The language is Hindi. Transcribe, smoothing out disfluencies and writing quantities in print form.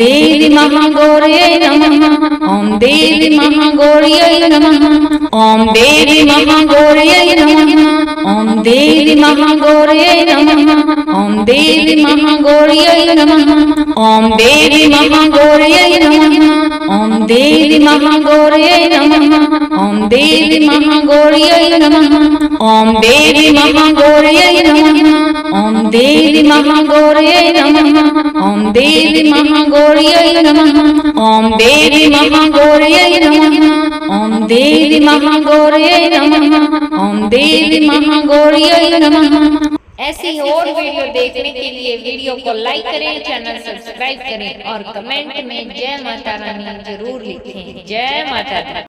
देवी महागौर्यै नमः ओम देवी महागौर्यै नमः ओम देवी महागौर्यै नमः ओम देवी महागौर्यै नमः ओम देवी महागौर्यै नमः ओम देवी महागौर्यै नमः ओम देवी महागौर्यै नमः ओम देवी महागौर्यै नमः ओम देवी महागौर्यै नमः ओम देवी महागौर्यै नमः ओम देवी महागौर्यै नमः ओम देवी महागौर्यै नमः ओम देवी महागौर्यै नमः ओम देवी महागौर्यै नमः। ऐसी और वीडियो देखने के लिए वीडियो को लाइक करें, चैनल सब्सक्राइब करें और कमेंट में जय माता रानी जरूर लिखें। जय माता दी।